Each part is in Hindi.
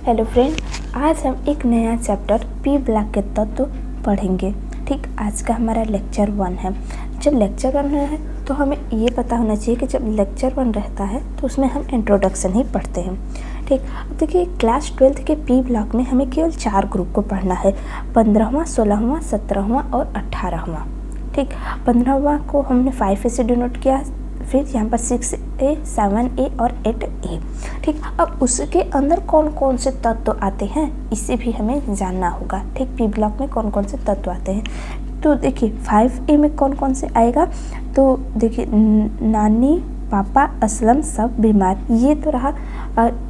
हेलो फ्रेंड, आज हम एक नया चैप्टर पी ब्लॉक के तत्व पढ़ेंगे। ठीक, आज का हमारा लेक्चर 1 है। जब लेक्चर 1 है तो हमें ये पता होना चाहिए कि जब लेक्चर 1 रहता है तो उसमें हम इंट्रोडक्शन ही पढ़ते हैं। ठीक, अब देखिए क्लास 12th के पी ब्लॉक में हमें केवल 4 ग्रुप को पढ़ना है, 15वां, 16वां, 17वां और 18वां। ठीक, 15वां को हमने 5A से डिनोट किया, फिर यहाँ पर 6A, 7A और 8A। ठीक, अब उसके अंदर कौन कौन से तत्व आते हैं इसे भी हमें जानना होगा। ठीक, पी ब्लॉक में कौन कौन से तत्व आते हैं तो देखिए 5A में कौन कौन से आएगा तो देखिए नानी, पापा, असलम सब बीमार। ये तो रहा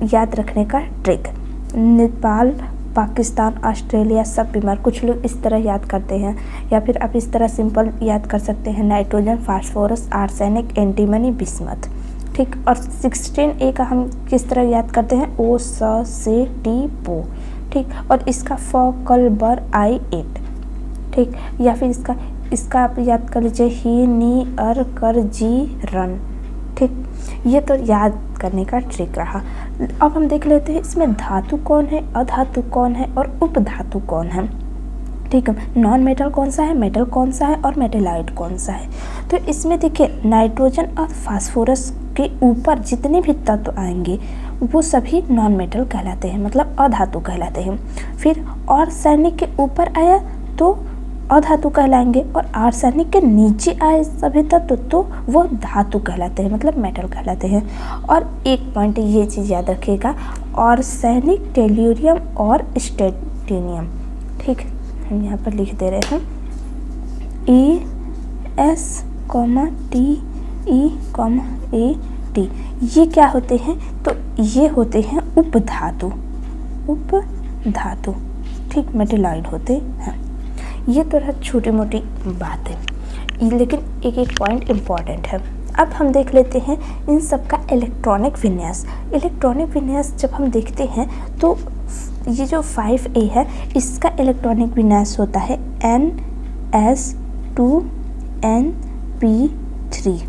याद रखने का ट्रिक। नेपाल, पाकिस्तान, ऑस्ट्रेलिया सब बीमार। कुछ लोग इस तरह याद करते हैं या फिर आप इस तरह सिंपल याद कर सकते हैं, nitrogen, phosphorus, arsenic, antimony, bismuth. ठीक, और 16A का हम किस तरह याद करते हैं, ओ, स, से, टी, पो। ठीक, और इसका फ, कल, बर, आई, एट। ठीक, या फिर इसका आप याद कर लीजिए, ही, नी, अर, कर, जी, रन। ठीक, ये तो याद करने का ट्रिक रहा। अब हम देख लेते हैं इसमें धातु कौन है, अधातु कौन है और उपधातु कौन है। ठीक है, नॉन मेटल कौन सा है, मेटल कौन सा है और मेटेलाइट कौन सा है। तो इसमें देखिए नाइट्रोजन और फास्फोरस के ऊपर जितने भी तत्व आएंगे वो सभी नॉन मेटल कहलाते हैं, मतलब अधातु कहलाते हैं। फिर आर्सेनिक के ऊपर आया तो अधातु कहलाएंगे, और आर्सेनिक के नीचे आए सभी तत्व तो वो धातु कहलाते हैं, मतलब मेटल कहलाते हैं। और एक पॉइंट ये चीज़ याद रखिएगा, आर्सेनिक, टेल्यूरियम और स्ट्रोंटियम। ठीक, हम यहाँ पर लिख दे रहे हैं ES, TE, AT। ये क्या होते हैं तो ये होते हैं उपधातु। ठीक, मेटेलाइट होते हैं। ये तो रहा छोटी मोटी बात है, लेकिन एक एक पॉइंट इम्पॉर्टेंट है। अब हम देख लेते हैं इन सब का इलेक्ट्रॉनिक विन्यास। इलेक्ट्रॉनिक विन्यास जब हम देखते हैं तो ये जो 5A है इसका इलेक्ट्रॉनिक विन्यास होता है NS2NP3।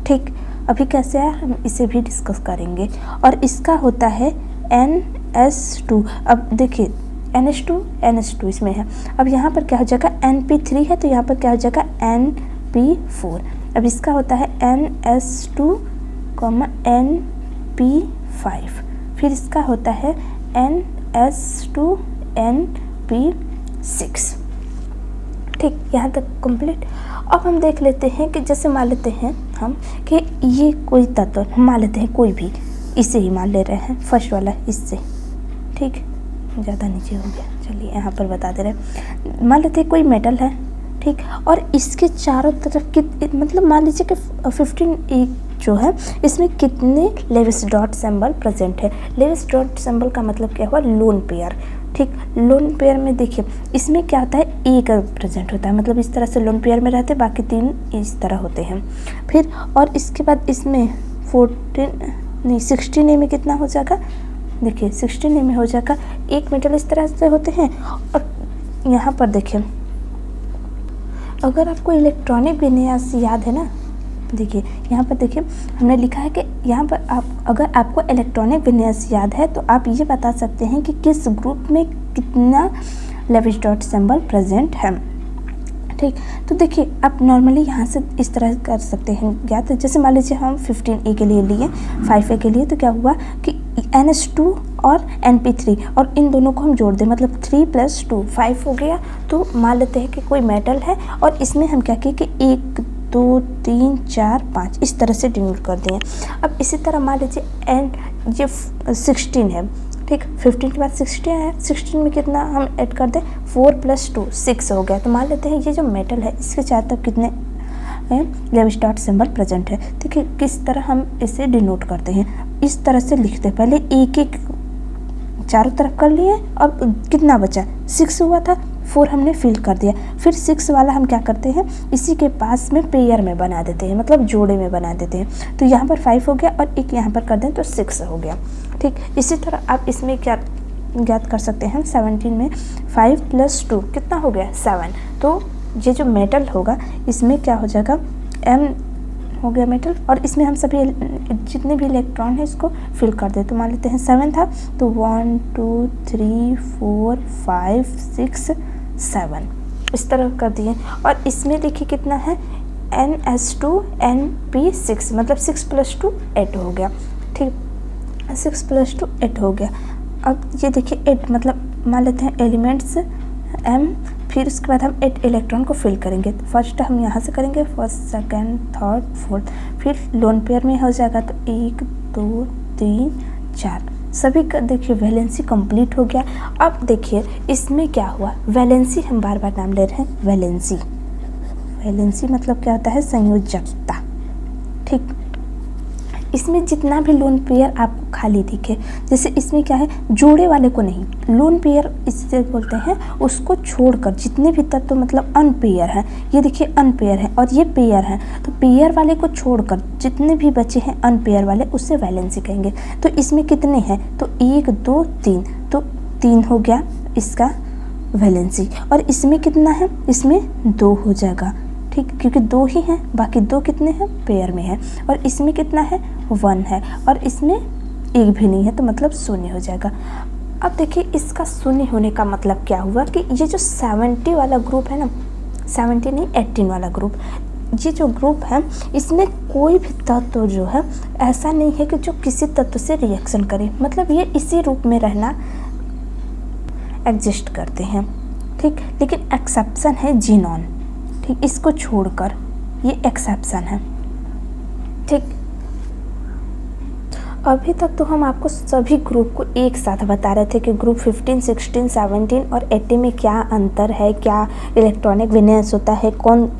ठीक, अभी कैसे है हम इसे भी डिस्कस करेंगे। और इसका होता है NS2। अब देखिए NH2 इसमें है। अब यहाँ पर क्या हो जाएगा, NP3 है तो यहाँ पर क्या हो जाएगा NP4। अब इसका होता है NS2, NP5। फिर इसका होता है NS2NP6। ठीक, यहाँ तक कंप्लीट। अब हम देख लेते हैं कि जैसे मान लेते हैं हम कि ये कोई तत्व मान लेते हैं, कोई भी, इसे ही मान ले रहे हैं, फर्स्ट वाला इससे। ठीक, ज़्यादा नीचे हो गया, चलिए यहाँ पर बता दे रहे। मान लेते हैं कोई मेटल है, ठीक, और इसके चारों तरफ मतलब मान लीजिए कि 15A जो है इसमें कितने लेविस डॉट सिंबल प्रेजेंट है। लेविस डॉट सिंबल का मतलब क्या हुआ, लोन पेयर। ठीक, लोन पेयर में देखिए इसमें क्या होता है, एक प्रेजेंट होता है, मतलब इस तरह से लोन पेयर में रहते हैं, बाकी 3 इस तरह होते हैं। फिर और इसके बाद इसमें 16A में कितना हो जाएगा, देखिए 16A में हो जाएगा एक मेटल इस तरह से होते हैं। और यहाँ पर देखिए अगर आपको इलेक्ट्रॉनिक विन्यास याद है ना, देखिए यहाँ पर देखिए हमने लिखा है कि यहाँ पर अगर आपको इलेक्ट्रॉनिक विन्यास याद है तो आप ये बता सकते हैं कि किस ग्रुप में कितना लेविस डॉट सिंबल प्रेजेंट है। ठीक, तो देखिए आप नॉर्मली यहाँ से इस तरह कर सकते हैं ज्ञात। जैसे मान लीजिए हम 15A के लिए लिए, 5A के लिए, तो क्या हुआ कि NS2 और NP3 और इन दोनों को हम जोड़ दें, मतलब 3 + 2 5 हो गया। तो मान लेते हैं कि कोई मेटल है और इसमें हम क्या किए कि 1 2 3 4 5 इस तरह से डिनोट कर दें। अब इसी तरह मान लीजिए ये 16 है। ठीक, 15 के बाद 16 है, 16 में कितना हम ऐड कर दें, 4 + 2 6 हो गया। तो मान लेते हैं ये जो मेटल है इसके चारों तरफ कितने लेविस डॉट सिंबल प्रेजेंट है। ठीक है, किस तरह हम इसे डिनोट करते हैं, इस तरह से लिखते हैं। पहले एक एक चारों तरफ कर लिए, अब कितना बचा, 6 हुआ था, 4 हमने फिल कर दिया। फिर 6 वाला हम क्या करते हैं, इसी के पास में पेयर में बना देते हैं, मतलब जोड़े में बना देते हैं। तो यहाँ पर 5 हो गया और एक यहाँ पर कर दें तो 6 हो गया। ठीक, इसी तरह आप इसमें क्या ज्ञात कर सकते हैं, 17 में 5 + 2 कितना हो गया, 7। तो ये जो मेटल होगा इसमें क्या हो जाएगा, हो गया मेटल, और इसमें हम सभी जितने भी इलेक्ट्रॉन है इसको फिल कर दे। तो मान लेते हैं 7 था, तो 1 2 3 4 5 6 7 इस तरह कर दिए। और इसमें देखिए कितना है, NH2NP6 मतलब 6 + 2 8 हो गया। ठीक, 6 + 2 8 हो गया। अब ये देखिए 8 मतलब मान लेते हैं एलिमेंट्स M, फिर उसके बाद हम 8 इलेक्ट्रॉन को फिल करेंगे। तो फर्स्ट हम यहाँ से करेंगे, फर्स्ट सेकंड थर्ड फोर्थ, फिर लोन पेयर में हो जाएगा। तो 1 2 3 4 सभी का देखिए वैलेंसी कंप्लीट हो गया। अब देखिए इसमें क्या हुआ, वैलेंसी हम बार बार नाम ले रहे हैं, वैलेंसी। वैलेंसी मतलब क्या होता है, संयोजकता। ठीक, इसमें जितना भी लोन पेयर आपको खाली दिखे, जैसे इसमें क्या है, जोड़े वाले को नहीं, लोन पेयर इससे बोलते हैं, उसको छोड़कर जितने भी तत्व मतलब अनपेयर हैं, ये देखिए अनपेयर है और ये पेयर है, तो पेयर वाले को छोड़कर जितने भी बचे हैं अनपेयर वाले, उससे वैलेंसी कहेंगे। तो इसमें कितने हैं, तो 1 2 3, तो 3 हो गया इसका वैलेंसी। और इसमें कितना है, इसमें 2 हो जाएगा। ठीक, क्योंकि 2 ही हैं, बाकी 2 कितने हैं, पेयर में है। और इसमें कितना है, 1 है, और इसमें 1 भी नहीं है, तो मतलब 0 हो जाएगा। अब देखिए इसका 0 होने का मतलब क्या हुआ कि ये जो 70 वाला ग्रुप है ना, 70 नहीं 18 वाला ग्रुप, ये जो ग्रुप है इसमें कोई भी तत्व जो है ऐसा नहीं है कि जो किसी तत्व से रिएक्शन करे, मतलब ये इसी रूप में रहना एग्जिस्ट करते हैं। ठीक, लेकिन एक्सेप्शन है जीनॉन। ठीक, इसको छोड़कर ये एक्सेप्शन है। ठीक, अभी तक तो हम आपको सभी ग्रुप को एक साथ बता रहे थे कि ग्रुप 15, 16, 17 और 18 में क्या अंतर है, क्या इलेक्ट्रॉनिक विन्यास होता है, कौन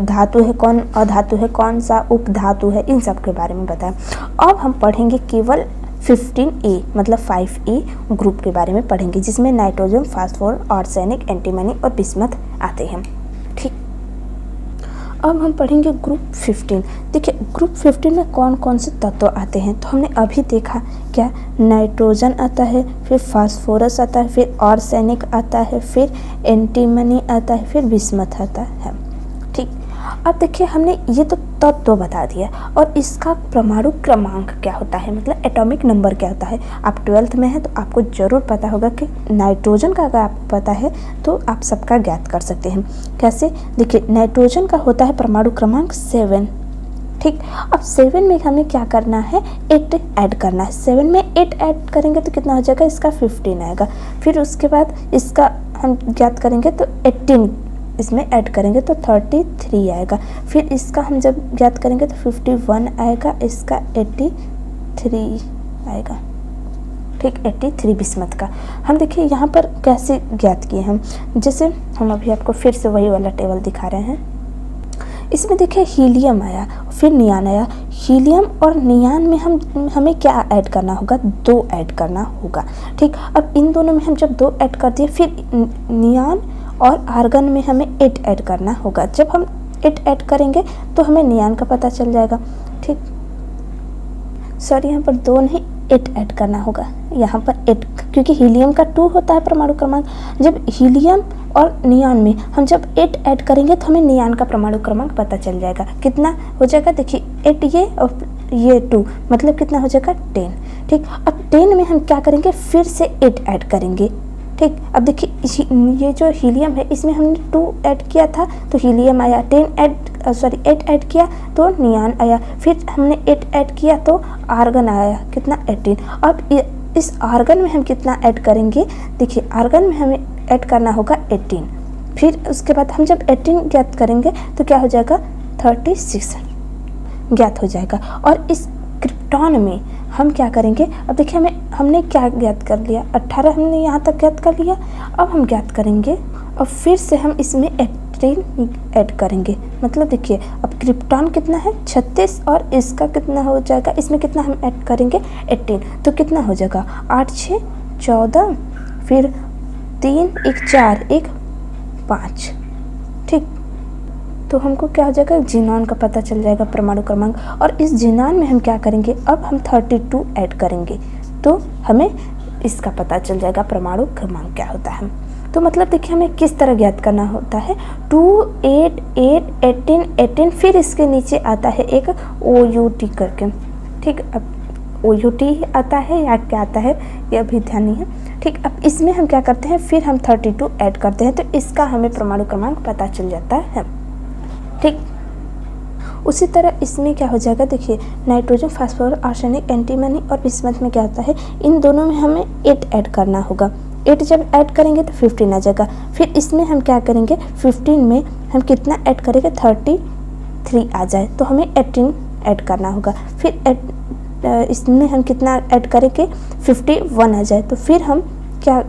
धातु है, कौन अधातु है, कौन सा उपधातु है, इन सब के बारे में बताएं। अब हम पढ़ेंगे केवल 15A मतलब 5A ग्रुप के बारे में पढ़ेंगे, जिसमें नाइट्रोजन, फास्फोर, आर्सेनिक, एंटीमनी और बिस्मथ आते हैं। ठीक, अब हम पढ़ेंगे ग्रुप 15। देखिए ग्रुप 15 में कौन कौन से तत्व आते हैं, तो हमने अभी देखा क्या, नाइट्रोजन आता है, फिर फास्फोरस आता है, फिर आर्सेनिक आता है, फिर एंटीमनी आता है, फिर बिस्मथ आता है। ठीक, अब देखिए हमने ये तो तत्व बता दिया, और इसका परमाणु क्रमांक क्या होता है, मतलब एटॉमिक नंबर क्या होता है। आप 12th में हैं तो आपको ज़रूर पता होगा कि नाइट्रोजन का अगर आपको पता है तो आप सबका ज्ञात कर सकते हैं। कैसे, देखिए नाइट्रोजन का होता है परमाणु क्रमांक 7। ठीक, अब 7 में हमें क्या करना है, 8 ऐड करना है। 7 में 8 ऐड करेंगे तो कितना हो जाएगा, इसका 15 आएगा। फिर उसके बाद इसका हम ज्ञात करेंगे तो 18 इसमें ऐड करेंगे तो 33 आएगा। फिर इसका हम जब ज्ञात करेंगे तो 51 आएगा, इसका 83 आएगा। ठीक, 83 बिस्मथ का। हम देखिए यहाँ पर कैसे ज्ञात किए हम, जैसे हम अभी आपको फिर से वही वाला टेबल दिखा रहे हैं। इसमें देखिए हीलियम आया, फिर नियान आया। हीलियम और नियान में हमें क्या ऐड करना होगा, 2 ऐड करना होगा। ठीक, अब इन दोनों में हम जब 2 ऐड कर दिए, फिर नियान और आर्गन में हमें 8 ऐड करना होगा। जब हम 8 ऐड करेंगे तो हमें नियान का पता चल जाएगा। ठीक, सॉरी यहाँ पर 2 नहीं 8 ऐड करना होगा, यहाँ पर 8, क्योंकि हीलियम का 2 होता है परमाणु क्रमांक। जब हीलियम और नियान में हम जब 8 ऐड करेंगे तो हमें नियान का परमाणु क्रमांक पता चल जाएगा। कितना हो जाएगा, देखिए 8 ये और ये 2 मतलब कितना हो जाएगा, 10। ठीक, अब 10 में हम क्या करेंगे, फिर से 8 ऐड करेंगे। ठीक, अब देखिए ये जो हीलियम है इसमें हमने 2 ऐड किया था तो हीलियम आया, 8 ऐड किया तो नियान आया, फिर हमने 8 ऐड किया तो आर्गन आया, कितना 18। अब इस आर्गन में हम कितना ऐड करेंगे, देखिए आर्गन में हमें ऐड करना होगा 18। फिर उसके बाद हम जब 18 ज्ञात करेंगे तो क्या हो जाएगा, 36 ज्ञात हो जाएगा। और इस क्रिप्टॉन में हम क्या करेंगे, अब देखिए हमने क्या ज्ञात कर लिया, 18 हमने यहाँ तक ज्ञात कर लिया। अब हम ज्ञात करेंगे और फिर से हम इसमें 18 ऐड करेंगे, मतलब देखिए अब क्रिप्टॉन कितना है 36 और इसका कितना हो जाएगा, इसमें कितना हम ऐड करेंगे 18, तो कितना हो जाएगा 8 6 14, फिर 3 1 4 1 5। ठीक, तो हमको क्या हो जाएगा, जीनॉन का पता चल जाएगा परमाणु क्रमांक। और इस जीनॉन में हम क्या करेंगे, अब हम 32 ऐड करेंगे तो हमें इसका पता चल जाएगा परमाणु क्रमांक क्या होता है। तो मतलब देखिए हमें किस तरह ज्ञात करना होता है, 2 8 8 18 18, फिर इसके नीचे आता है एक OUT करके, ठीक। अब OUT आता है या क्या आता है ये अभी ध्यान नहीं है, ठीक। अब इसमें हम क्या करते हैं, फिर हम 32 ऐड करते हैं, तो इसका हमें परमाणु क्रमांक पता चल जाता है, ठीक। उसी तरह इसमें क्या हो जाएगा, देखिए नाइट्रोजन, फास्फोरस, आर्सेनिक, एंटीमनी और बिस्मथ में क्या होता है, इन दोनों में हमें 8 ऐड करना होगा। 8 जब ऐड करेंगे तो 15 आ जाएगा। फिर इसमें हम क्या करेंगे, 15 में हम कितना ऐड करेंगे, 33 आ जाए तो हमें 18 ऐड करना होगा। फिर इसमें हम कितना ऐड करेंगे, 51 आ जाए तो फिर हम क्या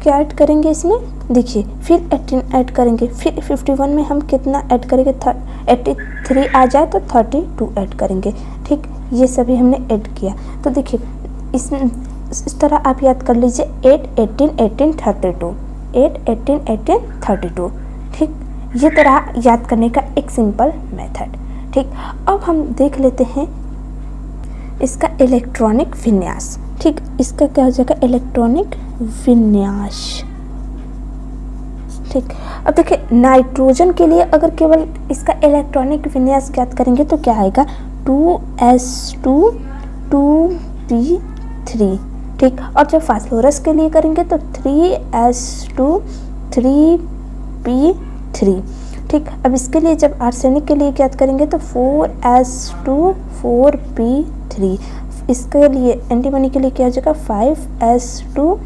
ऐड करेंगे इसमें, देखिए फिर 18 ऐड करेंगे। फिर 51 में हम कितना ऐड करेंगे, 83 आ जाए तो 32 ऐड करेंगे, ठीक। ये सभी हमने ऐड किया। तो देखिए इस तरह आप याद कर लीजिए, 8 18 18 32, 8 18 18 32, ठीक। ये तरह याद करने का एक सिंपल मेथड, ठीक। अब हम देख लेते हैं इसका इलेक्ट्रॉनिक विन्यास, ठीक। इसका क्या हो जाएगा, इलेक्ट्रॉनिक विन्यास, ठीक। अब देखिए नाइट्रोजन के लिए अगर केवल इसका इलेक्ट्रॉनिक विन्यास ज्ञात करेंगे तो क्या आएगा, 2s2 2p3, ठीक। और जब फास्फोरस के लिए करेंगे तो 3s2 3p3, ठीक। अब इसके लिए जब आर्सेनिक के लिए ज्ञात करेंगे तो 4s2 4p3, इसके लिए एंटीमनी के लिए क्या हो जाएगा, 5s2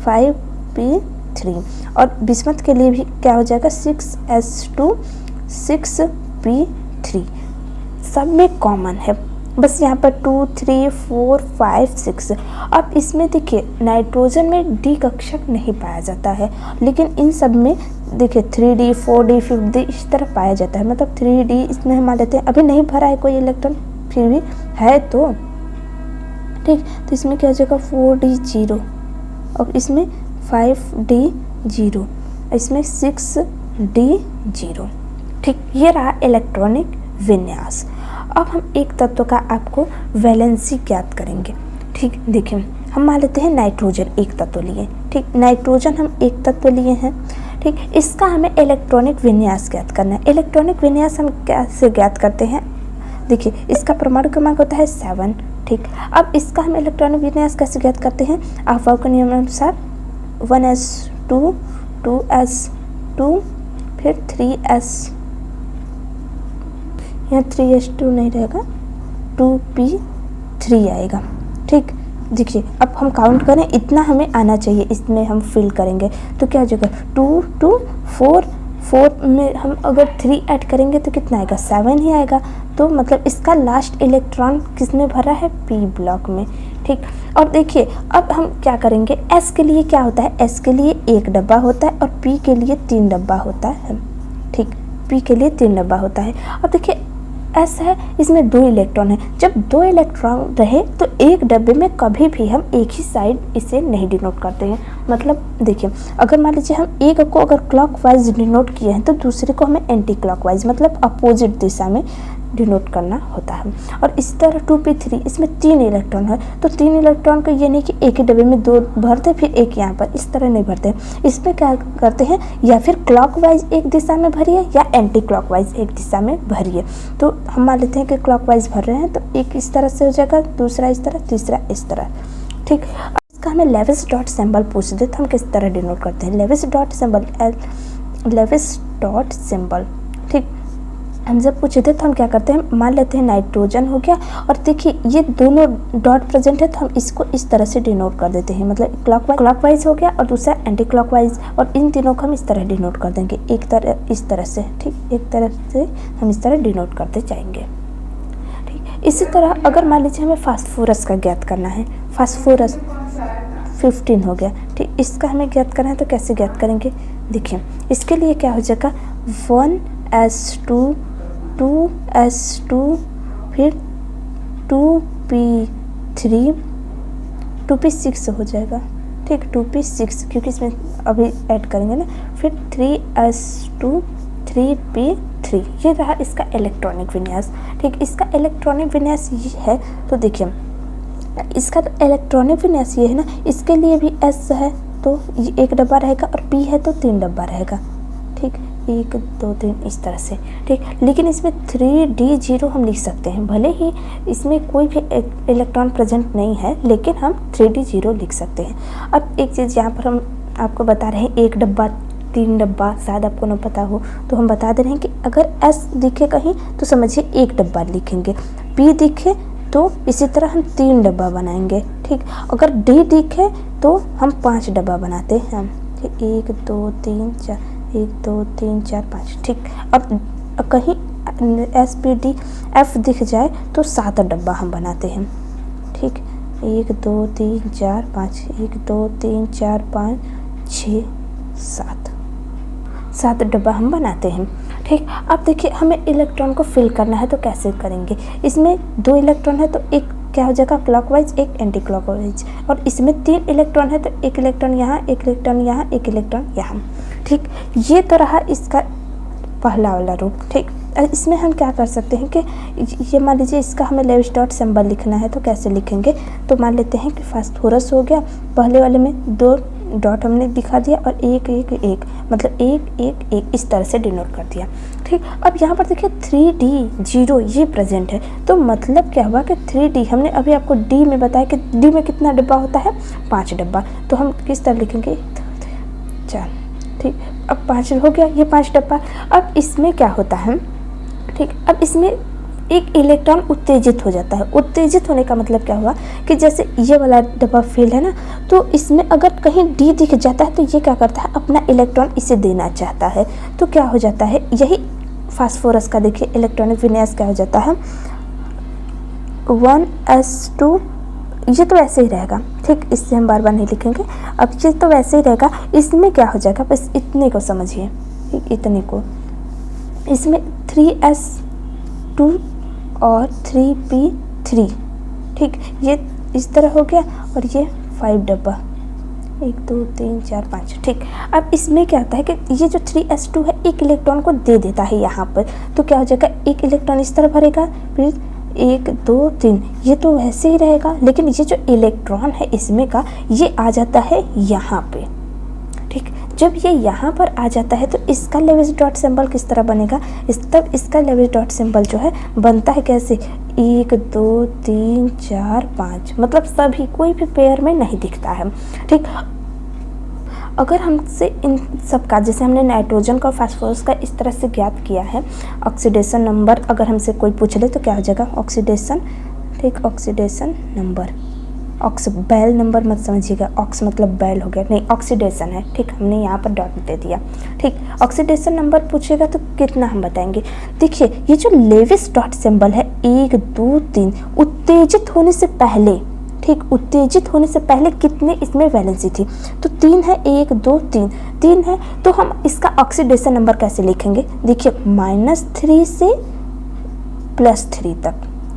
5p3, और बिस्मथ के लिए भी क्या हो जाएगा, 6s2 6p3। सब में कॉमन है, बस यहाँ पर 2 3 4 5 6। अब इसमें देखिए नाइट्रोजन में डी कक्षक नहीं पाया जाता है, लेकिन इन सब में देखिए 3d 4d 5d इस तरह पाया जाता है। मतलब 3d इसमें हम मान लेते हैं, अभी नहीं भरा है कोई इलेक्ट्रॉन, फिर भी है तो ठीक। तो इसमें क्या हो जाएगा, 4d 0, और इसमें 5d 0, इसमें 6d 0, ठीक। ये रहा इलेक्ट्रॉनिक विन्यास। अब हम एक तत्व का आपको वैलेंसी ज्ञात करेंगे, ठीक। देखिए हम मान लेते हैं नाइट्रोजन एक तत्व लिए, ठीक। नाइट्रोजन हम एक तत्व लिए हैं, ठीक। इसका हमें इलेक्ट्रॉनिक विन्यास ज्ञात करना है। इलेक्ट्रॉनिक विन्यास हम कैसे ज्ञात करते हैं, देखिए इसका परमाणु क्रमांक होता है 7, ठीक। अब इसका हम इलेक्ट्रॉनिक विन्यास कैसे ज्ञात करते हैं, अफबाउ के नियमानुसार 1s2 2s2 फिर 3s, यहाँ 3s2 नहीं रहेगा, 2p3 आएगा, ठीक। देखिए अब हम काउंट करें, इतना हमें आना चाहिए, इसमें हम फिल करेंगे तो क्या हो जाएगा, 2 2 4 4 में हम अगर 3 ऐड करेंगे तो कितना आएगा, 7 ही आएगा। तो मतलब इसका लास्ट इलेक्ट्रॉन किस में भरा है, p ब्लॉक में, ठीक। और देखिए अब हम क्या करेंगे, s के लिए क्या होता है, s के लिए 1 डब्बा होता है और p के लिए 3 डब्बा होता है, ठीक। p के लिए 3 डब्बा होता है। अब देखिए s है, इसमें 2 इलेक्ट्रॉन है। जब 2 इलेक्ट्रॉन रहे तो एक डब्बे में कभी भी हम एक ही साइड इसे नहीं डिनोट करते हैं। मतलब देखिए अगर मान लीजिए हम एक को अगर क्लॉकवाइज डिनोट किए हैं तो दूसरे को हमें एंटी क्लॉकवाइज मतलब अपोजिट दिशा में डिनोट करना होता है। और इस तरह 2p3 इसमें 3 इलेक्ट्रॉन है, तो 3 इलेक्ट्रॉन को ये नहीं कि एक ही डब्बे में 2 भरते फिर एक यहाँ पर, इस तरह नहीं भरते। इसमें क्या करते हैं, या फिर क्लॉकवाइज एक दिशा में भरिए या एंटी क्लॉकवाइज एक दिशा में भरिए। तो हम मान लेते हैं कि क्लॉकवाइज भर रहे हैं तो एक इस तरह से हो जाएगा, दूसरा इस तरह, तीसरा इस तरह, ठीक। इसका हमें लेविस डॉट सिंबल पूछ दे तो हम किस तरह डिनोट करते हैं, Lewis dot symbol, Lewis dot symbol, ठीक। हम जब पूछे थे तो हम क्या करते हैं, मान लेते हैं नाइट्रोजन हो गया और देखिए ये दोनों डॉट प्रेजेंट है तो हम इसको इस तरह से डिनोट कर देते हैं। मतलब क्लॉकवाइज हो गया और दूसरा एंटी क्लॉकवाइज, और इन तीनों को हम इस तरह डिनोट कर देंगे, एक तरह इस तरह से, ठीक। एक तरह से हम इस तरह डिनोट करते जाएंगे, ठीक। इसी तरह अगर मान लीजिए हमें फास्फोरस का ज्ञात करना है, फास्फोरस 15 हो गया, ठीक। इसका हमें ज्ञात करना है तो कैसे ज्ञात करेंगे, देखिए इसके लिए क्या हो जाएगा, 1s2 2s2 फिर 2p3 2p6 हो जाएगा, ठीक। 2p6 क्योंकि इसमें अभी ऐड करेंगे ना, फिर 3s2 3p3। ये रहा इसका इलेक्ट्रॉनिक विन्यास, ठीक। इसका इलेक्ट्रॉनिक विन्यास ये है, तो देखिए इसका तो इलेक्ट्रॉनिक विन्यास ये है ना, इसके लिए भी s है तो ये एक डब्बा रहेगा, और P है तो 3 डब्बा रहेगा। ठीक, 1 2 3 इस तरह से। ठीक, लेकिन इसमें 3d0 हम लिख सकते हैं, भले ही इसमें कोई भी इलेक्ट्रॉन प्रेजेंट नहीं है, लेकिन हम 3d0 लिख सकते हैं। अब एक चीज़ यहाँ पर हम आपको बता रहे हैं, 1 डब्बा 3 डब्बा, शायद आपको ना पता हो तो हम बता दे रहे हैं कि अगर S दिखे कहीं तो समझिए 1 डब्बा लिखेंगे, P दिखे तो इसी तरह हम 3 डब्बा बनाएंगे। ठीक, अगर D दिखे तो हम 5 डब्बा बनाते हैं। 1 2 3 4, 1 2 3 4 5। ठीक, अब कहीं S P D F दिख जाए तो 7 डब्बा हम बनाते हैं। ठीक, 1 2 3 4 5, 1 2 3 4 5 6 7 डब्बा हम बनाते हैं। ठीक, अब देखिए हमें इलेक्ट्रॉन को फिल करना है तो कैसे करेंगे। इसमें 2 इलेक्ट्रॉन है तो एक क्या हो जाएगा क्लॉकवाइज, एक एंटी क्लॉकवाइज, और इसमें 3 इलेक्ट्रॉन है तो 1 इलेक्ट्रॉन यहाँ, 1 इलेक्ट्रॉन यहाँ, 1 इलेक्ट्रॉन यहाँ। ठीक, ये तो रहा इसका पहला वाला रूप। ठीक, इसमें हम क्या कर सकते हैं कि ये मान लीजिए इसका हमें लेविस डॉट सिंबल लिखना है तो कैसे लिखेंगे। तो मान लेते हैं कि फास्फोरस हो गया, पहले वाले में 2 डॉट हमने दिखा दिया और 1 1 1, मतलब 1 1 1 इस तरह से डिनोट कर दिया। ठीक, अब यहाँ पर देखिए 3d0 ये प्रेजेंट है, तो मतलब क्या हुआ कि 3d, हमने अभी आपको d में बताया कि d में कितना डब्बा होता है, 5 डब्बा, तो हम किस तरह लिखेंगे 4। ठीक, अब 5 हो गया ये 5 डब्बा। अब इसमें क्या होता है, ठीक, अब इसमें एक इलेक्ट्रॉन उत्तेजित हो जाता है। उत्तेजित होने का मतलब क्या हुआ कि जैसे ये वाला डब्बा फेल है ना, तो इसमें अगर कहीं डी दिख जाता है तो ये क्या करता है, अपना इलेक्ट्रॉन इसे देना चाहता है। तो क्या हो जाता है, यही फास्फोरस का देखिए इलेक्ट्रॉनिक विन्यास क्या हो जाता है, 1s2, ये तो ऐसे ही रहेगा। ठीक, इससे हम बार बार नहीं लिखेंगे, अब ये तो वैसे ही रहेगा। इसमें क्या हो जाएगा, बस इतने को समझिए, ठीक, इतने को, इसमें 3s2 और 3p3। ठीक, ये इस तरह हो गया, और ये 5 डब्बा, 1 2 3 4 5। ठीक, अब इसमें क्या होता है कि ये जो 3s2 है एक इलेक्ट्रॉन को दे देता है यहाँ पर, तो क्या हो जाएगा, एक इलेक्ट्रॉन इस तरह भरेगा, फिर 1 2 3, ये तो वैसे ही रहेगा, लेकिन ये जो इलेक्ट्रॉन है इसमें का, ये आ जाता है यहाँ पे। ठीक, जब ये यहाँ पर आ जाता है तो इसका लेविस डॉट सिंबल किस तरह बनेगा, तब इसका लेविस डॉट सिंबल जो है बनता है कैसे, 1 2 3 4 5, मतलब सभी, कोई भी पेयर में नहीं दिखता है। ठीक, अगर हमसे इन सब का, जैसे हमने नाइट्रोजन का और फास्फोरस का इस तरह से ज्ञात किया है, ऑक्सीडेशन नंबर अगर हमसे कोई पूछ ले तो क्या हो जाएगा, ऑक्सीडेशन, ठीक, ऑक्सीडेशन नंबर, बैल नंबर मत समझिएगा, ऑक्स मतलब बैल हो गया, नहीं ऑक्सीडेशन है। ठीक, हमने यहाँ पर डॉट दे दिया। ठीक, ऑक्सीडेशन नंबर पूछेगा तो कितना हम बताएंगे। देखिए ये जो लेविस डॉट सिंबल है 1 2 3, उत्तेजित होने से पहले, ठीक, उत्तेजित होने से पहले कितने इसमें वैलेंसी थी, तो 3 है, 1 2 3, 3 है, तो हम इसका ऑक्सीडेशन नंबर कैसे लिखेंगे, देखिए -3 से +3 तक।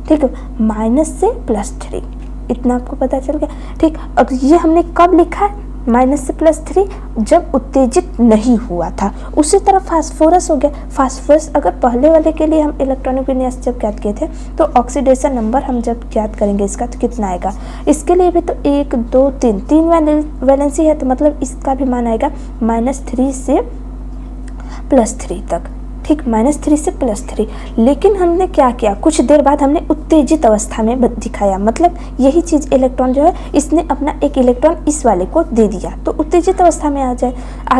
ठीक है, माइनस से +3, इतना आपको पता चल गया। ठीक, अब ये हमने कब लिखा है, -से +3, जब उत्तेजित नहीं हुआ था। उसी तरह फास्फोरस हो गया, फास्फोरस अगर पहले वाले के लिए हम इलेक्ट्रॉनिक विन्यास जब ज्ञात किए थे तो ऑक्सीडेशन नंबर हम जब ज्ञात करेंगे इसका तो कितना आएगा, इसके लिए भी तो 1 2 3 3 वैलेंसी है, तो मतलब इसका भी मान आएगा -3 से +3 तक। ठीक, -3 से +3, लेकिन हमने क्या किया, कुछ देर बाद हमने उत्तेजित अवस्था में दिखाया, मतलब यही चीज़ इलेक्ट्रॉन जो है इसने अपना एक इलेक्ट्रॉन इस वाले को दे दिया, तो उत्तेजित अवस्था में आ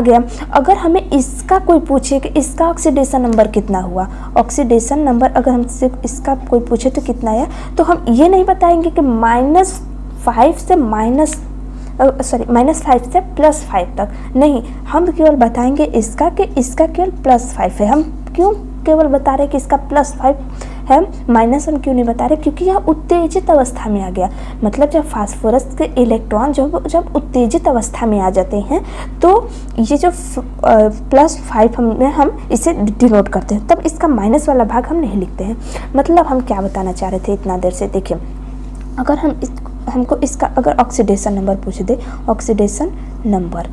गया। अगर हमें इसका कोई पूछे कि इसका ऑक्सीडेशन नंबर कितना हुआ, ऑक्सीडेशन नंबर अगर हमसे इसका कोई पूछे तो कितना आया, तो हम ये नहीं बताएंगे कि -5 से -5 से +5 तक, नहीं, हम केवल बताएंगे इसका कि इसका केवल +5 है। हम क्यों केवल बता रहे कि इसका +5 है, माइनस हम क्यों नहीं बता रहे, क्योंकि यह उत्तेजित अवस्था में आ गया। मतलब जब फास्फोरस के इलेक्ट्रॉन जब उत्तेजित अवस्था में आ जाते हैं तो ये जो +5 हम इसे डिनोट करते हैं, तब इसका माइनस वाला भाग हम नहीं लिखते हैं। मतलब हम क्या बताना चाह रहे थे इतना देर से, देखिए अगर हमको इसका अगर ऑक्सीडेशन नंबर पूछ दे, ऑक्सीडेशन नंबर,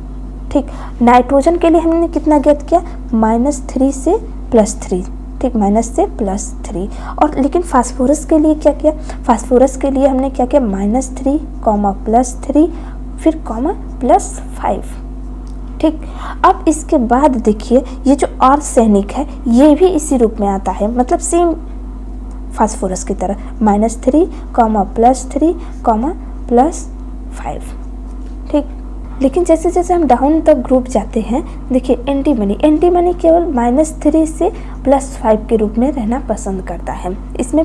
ठीक, नाइट्रोजन के लिए हमने कितना ज्ञात किया, -3 से +3, ठीक, -3 से +3, और लेकिन फास्फोरस के लिए क्या किया, फास्फोरस के लिए हमने क्या किया, -3, +3, फिर +5। ठीक, अब इसके बाद देखिए ये जो आर्सेनिक है ये भी इसी रूप में आता है, मतलब सेम फास्फोरस की तरह -3, +3, +5। ठीक, लेकिन जैसे जैसे हम डाउन तक ग्रुप जाते हैं, देखिए एंटीमनी केवल -3 से +5 के रूप में रहना पसंद करता है, इसमें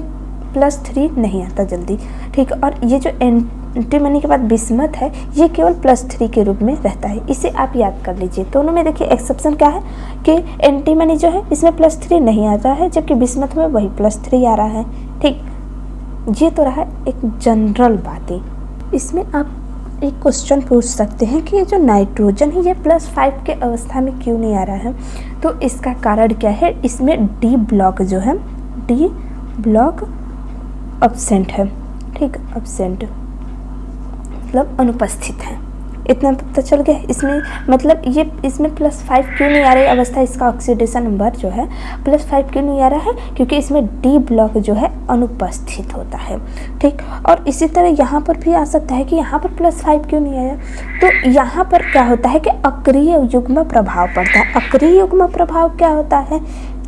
+3 नहीं आता जल्दी। ठीक, और ये जो एंटीमनी के बाद बिस्मथ है ये केवल +3 के रूप में रहता है, इसे आप याद कर लीजिए। दोनों में देखिए एक्सेप्शन क्या है कि एंटीमनी जो है इसमें +3 नहीं आ रहा है, जबकि बिस्मथ में वही +3 आ रहा है। ठीक, ये तो रहा एक जनरल बातें। इसमें आप एक क्वेश्चन पूछ सकते हैं कि ये जो नाइट्रोजन है ये +5 के अवस्था में क्यों नहीं आ रहा है, तो इसका कारण क्या है, इसमें डी ब्लॉक जो है, डी ब्लॉक अब्सेंट है। ठीक, अब्सेंट मतलब अनुपस्थित है, इतना पता चल गया। इसमें मतलब ये इसमें +5 क्यों नहीं आ रही अवस्था, इसका ऑक्सीडेशन नंबर जो है +5 क्यों नहीं आ रहा है, क्योंकि इसमें डी ब्लॉक जो है अनुपस्थित होता है। ठीक, और इसी तरह यहाँ पर भी आ सकता है कि यहाँ पर +5 क्यों नहीं आया, तो यहाँ पर क्या होता है कि अक्रिय युग्म प्रभाव पड़ता है। अक्रिय युग्म प्रभाव क्या होता है,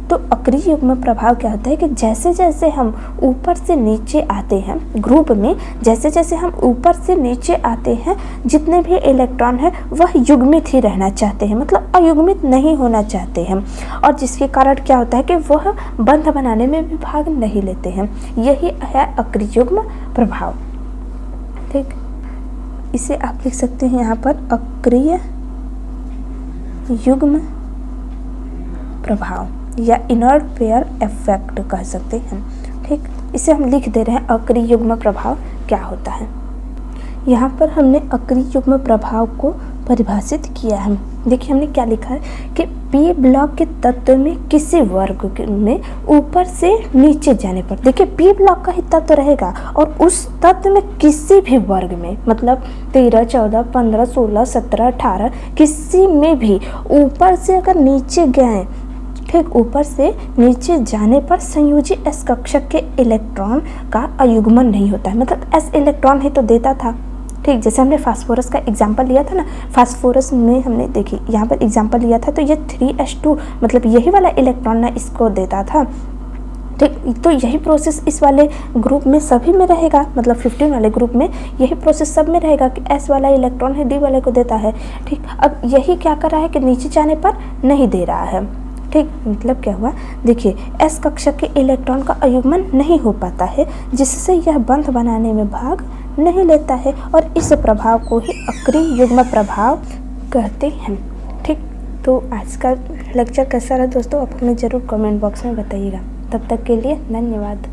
तो अक्रिय युग्म प्रभाव क्या होता है कि जैसे जैसे हम ऊपर से नीचे आते हैं ग्रुप में, जैसे जैसे हम ऊपर से नीचे आते हैं, जितने भी इलेक्ट्रॉन है वह युग्मित ही रहना चाहते हैं, मतलब अयुग्मित नहीं होना चाहते हैं, और जिसके कारण क्या होता है कि वह बंध बनाने में भी भाग नहीं लेते हैं। यही है अक्रिय युग्म प्रभाव। ठीक, इसे आप लिख सकते हैं यहाँ पर अक्रिय युग्म प्रभाव या इनर्ट पेयर इफेक्ट कह सकते हैं। ठीक, इसे हम लिख दे रहे हैं अक्रिय युग्म प्रभाव क्या होता है। यहाँ पर हमने अक्रिय युग्म प्रभाव को परिभाषित किया है। देखिए हमने क्या लिखा है कि पी ब्लॉक के तत्व में किसी वर्ग में ऊपर से नीचे जाने पर, देखिए पी ब्लॉक का ही तत्व रहेगा और उस तत्व में किसी भी वर्ग में, मतलब 13, 14, 15, 16, 17, 18 किसी में भी ऊपर से अगर नीचे गए, ठीक, ऊपर से नीचे जाने पर संयोजी एस कक्षक के इलेक्ट्रॉन का अयुग्मन नहीं होता है, मतलब एस इलेक्ट्रॉन ही तो देता था। ठीक, जैसे हमने फास्फोरस का एग्जाम्पल लिया था ना, फास्फोरस में हमने देखिए यहाँ पर एग्जाम्पल लिया था, तो ये 3s2 मतलब यही वाला इलेक्ट्रॉन ना इसको देता था। ठीक, तो यही प्रोसेस इस वाले ग्रुप में सभी में रहेगा, मतलब 15 वाले ग्रुप में यही प्रोसेस सब में रहेगा कि एस वाला इलेक्ट्रॉन है डी वाले को देता है। ठीक, अब यही क्या कर रहा है कि नीचे जाने पर नहीं दे रहा है। ठीक, मतलब क्या हुआ, देखिए एस कक्षक के इलेक्ट्रॉन का अयुग्मन नहीं हो पाता है, जिससे यह बंध बनाने में भाग नहीं लेता है, और इस प्रभाव को ही अक्रिय युग्म प्रभाव कहते हैं। ठीक, तो आज का लेक्चर कैसा रहा दोस्तों, आप हमें ज़रूर कमेंट बॉक्स में बताइएगा। तब तक के लिए धन्यवाद।